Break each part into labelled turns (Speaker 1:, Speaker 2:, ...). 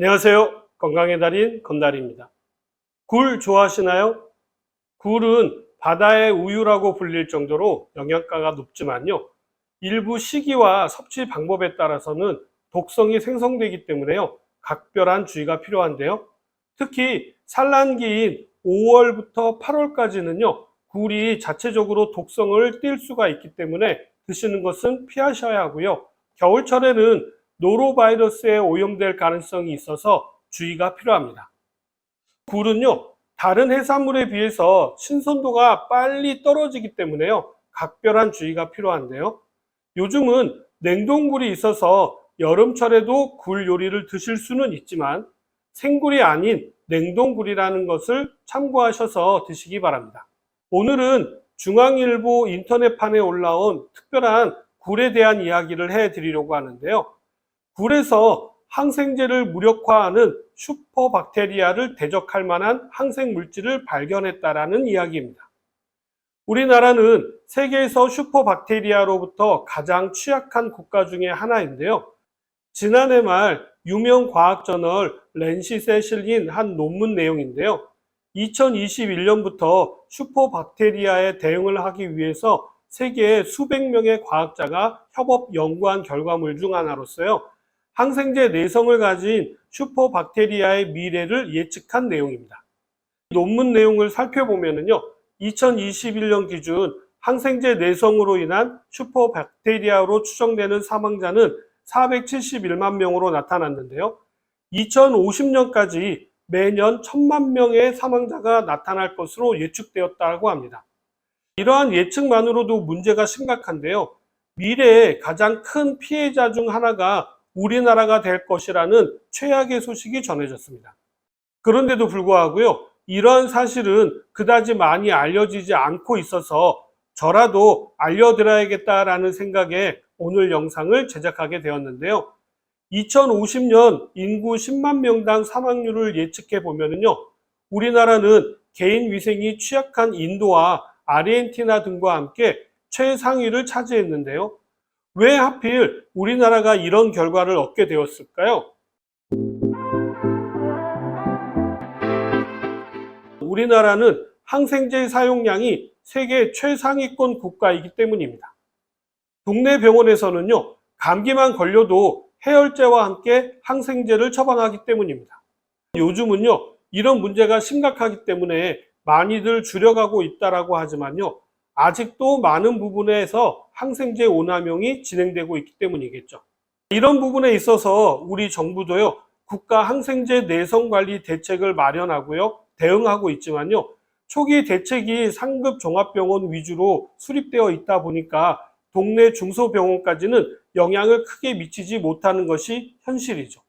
Speaker 1: 안녕하세요. 건강의 달인 건달입니다. 굴 좋아하시나요? 굴은 바다의 우유라고 불릴 정도로 영양가가 높지만요. 일부 시기와 섭취 방법에 따라서는 독성이 생성되기 때문에요. 각별한 주의가 필요한데요. 특히 산란기인 5월부터 8월까지는요. 굴이 자체적으로 독성을 띨 수가 있기 때문에 드시는 것은 피하셔야 하고요. 겨울철에는 노로바이러스에 오염될 가능성이 있어서 주의가 필요합니다. 굴은요, 다른 해산물에 비해서 신선도가 빨리 떨어지기 때문에요, 각별한 주의가 필요한데요. 요즘은 냉동굴이 있어서 여름철에도 굴 요리를 드실 수는 있지만 생굴이 아닌 냉동굴이라는 것을 참고하셔서 드시기 바랍니다. 오늘은 중앙일보 인터넷판에 올라온 특별한 굴에 대한 이야기를 해드리려고 하는데요. 굴에서 항생제를 무력화하는 슈퍼박테리아를 대적할 만한 항생 물질을 발견했다라는 이야기입니다. 우리나라는 세계에서 슈퍼박테리아로부터 가장 취약한 국가 중에 하나인데요. 지난해 말 유명 과학 저널 랜시스에 실린 한 논문 내용인데요. 2021년부터 슈퍼박테리아에 대응을 하기 위해서 세계의 수백 명의 과학자가 협업 연구한 결과물 중 하나로서요. 항생제 내성을 가진 슈퍼박테리아의 미래를 예측한 내용입니다. 논문 내용을 살펴보면요. 2021년 기준 항생제 내성으로 인한 슈퍼박테리아로 추정되는 사망자는 471만 명으로 나타났는데요. 2050년까지 매년 1000만 명의 사망자가 나타날 것으로 예측되었다고 합니다. 이러한 예측만으로도 문제가 심각한데요. 미래의 가장 큰 피해자 중 하나가 우리나라가 될 것이라는 최악의 소식이 전해졌습니다. 그런데도 불구하고요, 이러한 사실은 그다지 많이 알려지지 않고 있어서 저라도 알려드려야겠다라는 생각에 오늘 영상을 제작하게 되었는데요. 2050년 인구 10만 명당 사망률을 예측해 보면요, 우리나라는 개인 위생이 취약한 인도와 아르헨티나 등과 함께 최상위를 차지했는데요. 왜 하필 우리나라가 이런 결과를 얻게 되었을까요? 우리나라는 항생제 사용량이 세계 최상위권 국가이기 때문입니다. 동네 병원에서는요, 감기만 걸려도 해열제와 함께 항생제를 처방하기 때문입니다. 요즘은요, 이런 문제가 심각하기 때문에 많이들 줄여가고 있다라고 하지만요, 아직도 많은 부분에서 항생제 오남용이 진행되고 있기 때문이겠죠. 이런 부분에 있어서 우리 정부도요, 국가 항생제 내성 관리 대책을 마련하고요, 대응하고 있지만요, 초기 대책이 상급 종합병원 위주로 수립되어 있다 보니까 동네 중소병원까지는 영향을 크게 미치지 못하는 것이 현실이죠.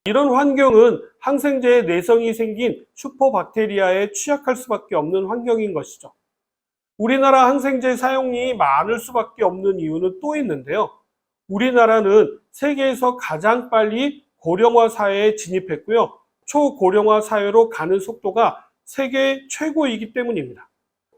Speaker 1: 이런 환경은 항생제의 내성이 생긴 슈퍼박테리아에 취약할 수밖에 없는 환경인 것이죠. 우리나라 항생제 사용이 많을 수밖에 없는 이유는 또 있는데요. 우리나라는 세계에서 가장 빨리 고령화 사회에 진입했고요. 초고령화 사회로 가는 속도가 세계 최고이기 때문입니다.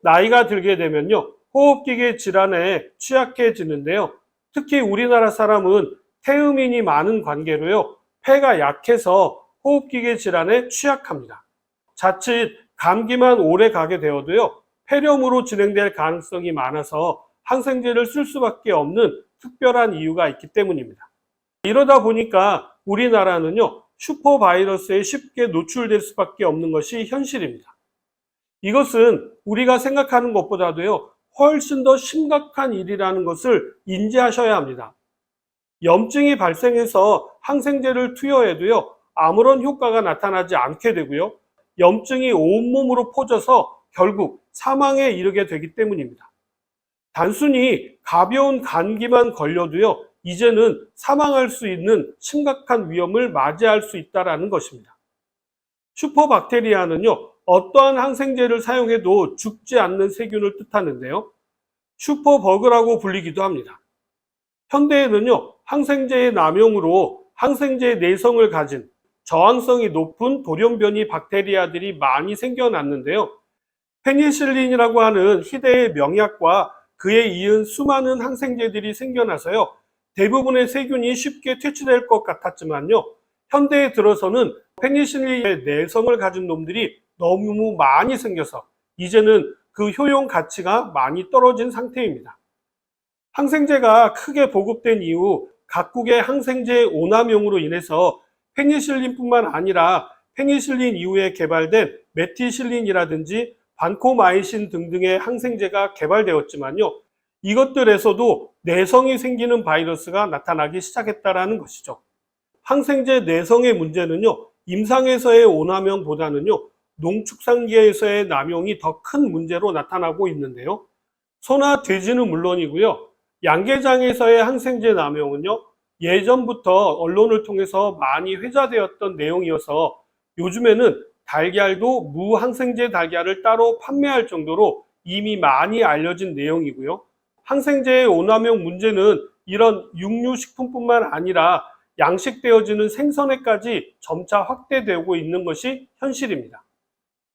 Speaker 1: 나이가 들게 되면요, 호흡기계 질환에 취약해지는데요. 특히 우리나라 사람은 태음인이 많은 관계로요, 폐가 약해서 호흡기계 질환에 취약합니다. 자칫 감기만 오래 가게 되어도요, 폐렴으로 진행될 가능성이 많아서 항생제를 쓸 수밖에 없는 특별한 이유가 있기 때문입니다. 이러다 보니까 우리나라는요, 슈퍼바이러스에 쉽게 노출될 수밖에 없는 것이 현실입니다. 이것은 우리가 생각하는 것보다도요, 훨씬 더 심각한 일이라는 것을 인지하셔야 합니다. 염증이 발생해서 항생제를 투여해도요, 아무런 효과가 나타나지 않게 되고요, 염증이 온몸으로 퍼져서 결국 사망에 이르게 되기 때문입니다. 단순히 가벼운 감기만 걸려도요, 이제는 사망할 수 있는 심각한 위험을 맞이할 수 있다는 것입니다. 슈퍼박테리아는요, 어떠한 항생제를 사용해도 죽지 않는 세균을 뜻하는데요, 슈퍼버그라고 불리기도 합니다. 현대에는요, 항생제의 남용으로 항생제의 내성을 가진 저항성이 높은 돌연변이 박테리아들이 많이 생겨났는데요. 페니실린이라고 하는 희대의 명약과 그에 이은 수많은 항생제들이 생겨나서요, 대부분의 세균이 쉽게 퇴치될 것 같았지만요, 현대에 들어서는 페니실린의 내성을 가진 놈들이 너무 많이 생겨서 이제는 그 효용 가치가 많이 떨어진 상태입니다. 항생제가 크게 보급된 이후 각국의 항생제 오남용으로 인해서 페니실린뿐만 아니라 페니실린 이후에 개발된 메티실린이라든지 반코마이신 등등의 항생제가 개발되었지만요. 이것들에서도 내성이 생기는 바이러스가 나타나기 시작했다는 것이죠. 항생제 내성의 문제는요, 임상에서의 오남용보다는요, 농축산계에서의 남용이 더 큰 문제로 나타나고 있는데요. 소나 돼지는 물론이고요, 양계장에서의 항생제 남용은요, 예전부터 언론을 통해서 많이 회자되었던 내용이어서 요즘에는 달걀도 무항생제 달걀을 따로 판매할 정도로 이미 많이 알려진 내용이고요. 항생제의 오남용 문제는 이런 육류식품뿐만 아니라 양식되어지는 생선에까지 점차 확대되고 있는 것이 현실입니다.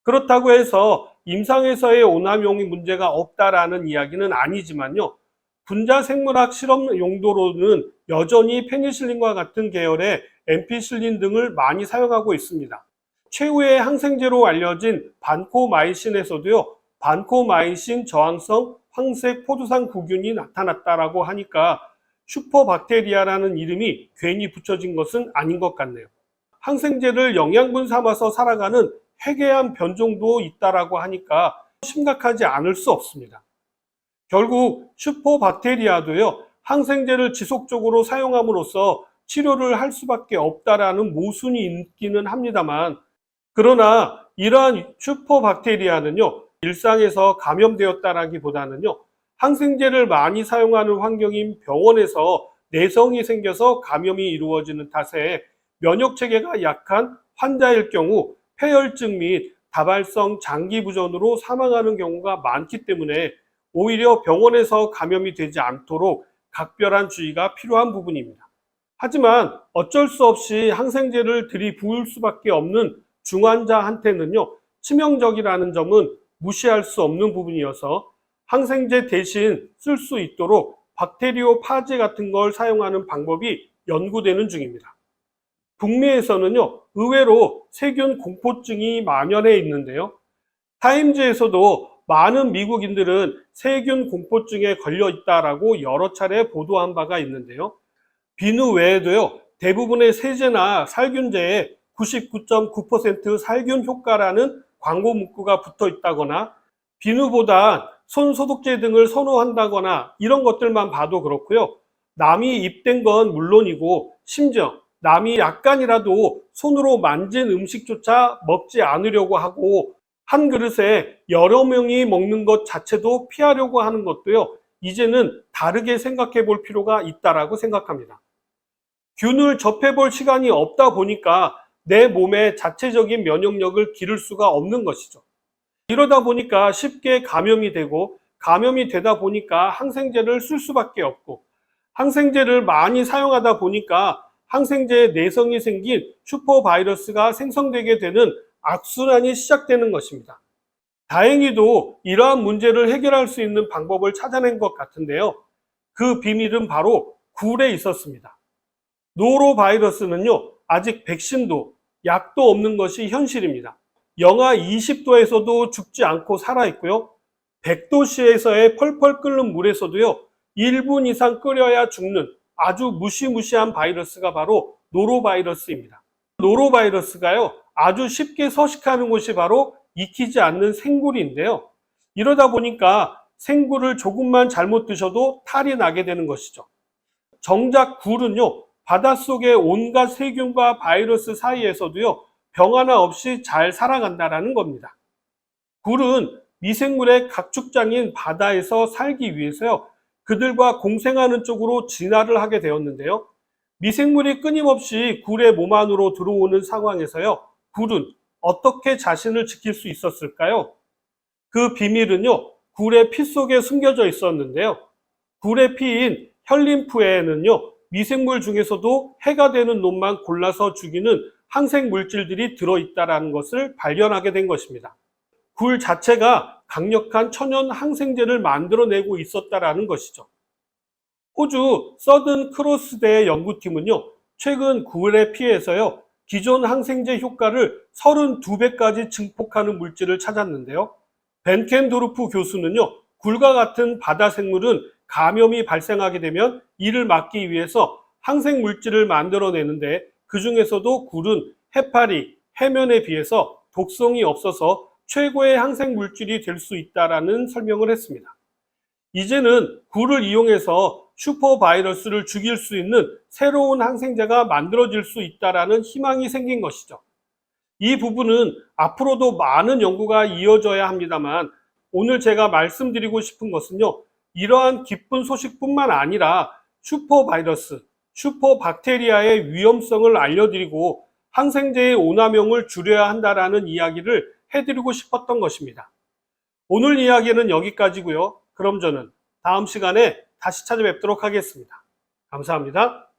Speaker 1: 그렇다고 해서 임상에서의 오남용이 문제가 없다라는 이야기는 아니지만요. 분자생물학 실험 용도로는 여전히 페니실린과 같은 계열의 엠피실린 등을 많이 사용하고 있습니다. 최후의 항생제로 알려진 반코마이신에서도요, 반코마이신 저항성 황색 포도상 구균이 나타났다라고 하니까 슈퍼박테리아라는 이름이 괜히 붙여진 것은 아닌 것 같네요. 항생제를 영양분 삼아서 살아가는 회개한 변종도 있다라고 하니까 심각하지 않을 수 없습니다. 결국 슈퍼박테리아도요, 항생제를 지속적으로 사용함으로써 치료를 할 수밖에 없다라는 모순이 있기는 합니다만, 그러나 이러한 슈퍼박테리아는요, 일상에서 감염되었다라기보다는요, 항생제를 많이 사용하는 환경인 병원에서 내성이 생겨서 감염이 이루어지는 탓에 면역체계가 약한 환자일 경우 폐혈증 및 다발성 장기부전으로 사망하는 경우가 많기 때문에 오히려 병원에서 감염이 되지 않도록 각별한 주의가 필요한 부분입니다. 하지만 어쩔 수 없이 항생제를 들이부을 수밖에 없는 중환자한테는요, 치명적이라는 점은 무시할 수 없는 부분이어서 항생제 대신 쓸 수 있도록 박테리오 파제 같은 걸 사용하는 방법이 연구되는 중입니다. 북미에서는요, 의외로 세균 공포증이 만연해 있는데요. 타임즈에서도 많은 미국인들은 세균 공포증에 걸려 있다라고 여러 차례 보도한 바가 있는데요. 비누 외에도요, 대부분의 세제나 살균제에 99.9% 살균 효과라는 광고 문구가 붙어 있다거나 비누보다 손 소독제 등을 선호한다거나 이런 것들만 봐도 그렇고요. 남이 입댄 건 물론이고 심지어 남이 약간이라도 손으로 만진 음식조차 먹지 않으려고 하고 한 그릇에 여러 명이 먹는 것 자체도 피하려고 하는 것도요, 이제는 다르게 생각해 볼 필요가 있다라고 생각합니다. 균을 접해 볼 시간이 없다 보니까 내 몸의 자체적인 면역력을 기를 수가 없는 것이죠. 이러다 보니까 쉽게 감염이 되고 감염이 되다 보니까 항생제를 쓸 수밖에 없고 항생제를 많이 사용하다 보니까 항생제에 내성이 생긴 슈퍼바이러스가 생성되게 되는 악순환이 시작되는 것입니다. 다행히도 이러한 문제를 해결할 수 있는 방법을 찾아낸 것 같은데요. 그 비밀은 바로 굴에 있었습니다. 노로바이러스는요, 아직 백신도 약도 없는 것이 현실입니다. 영하 20도에서도 죽지 않고 살아있고요. 100도씨에서의 펄펄 끓는 물에서도요, 1분 이상 끓여야 죽는 아주 무시무시한 바이러스가 바로 노로바이러스입니다. 노로바이러스가요, 아주 쉽게 서식하는 곳이 바로 익히지 않는 생굴인데요. 이러다 보니까 생굴을 조금만 잘못 드셔도 탈이 나게 되는 것이죠. 정작 굴은요, 바닷속의 온갖 세균과 바이러스 사이에서도요, 병 하나 없이 잘 살아간다는 겁니다. 굴은 미생물의 각축장인 바다에서 살기 위해서요, 그들과 공생하는 쪽으로 진화를 하게 되었는데요. 미생물이 끊임없이 굴의 몸 안으로 들어오는 상황에서요, 굴은 어떻게 자신을 지킬 수 있었을까요? 그 비밀은요, 굴의 피 속에 숨겨져 있었는데요. 굴의 피인 혈림프에는요, 미생물 중에서도 해가 되는 놈만 골라서 죽이는 항생 물질들이 들어있다는 것을 발견하게 된 것입니다. 굴 자체가 강력한 천연 항생제를 만들어내고 있었다는 것이죠. 호주 서든 크로스대의 연구팀은요, 최근 굴의 피에서요, 기존 항생제 효과를 32배까지 증폭하는 물질을 찾았는데요. 벤켄도르프 교수는요, 굴과 같은 바다 생물은 감염이 발생하게 되면 이를 막기 위해서 항생 물질을 만들어내는데 그 중에서도 굴은 해파리, 해면에 비해서 독성이 없어서 최고의 항생 물질이 될 수 있다라는 설명을 했습니다. 이제는 굴을 이용해서 슈퍼바이러스를 죽일 수 있는 새로운 항생제가 만들어질 수 있다라는 희망이 생긴 것이죠. 이 부분은 앞으로도 많은 연구가 이어져야 합니다만 오늘 제가 말씀드리고 싶은 것은요, 이러한 기쁜 소식뿐만 아니라 슈퍼바이러스, 슈퍼박테리아의 위험성을 알려드리고 항생제의 오남용을 줄여야 한다라는 이야기를 해드리고 싶었던 것입니다. 오늘 이야기는 여기까지고요. 그럼 저는 다음 시간에 다시 찾아뵙도록 하겠습니다. 감사합니다.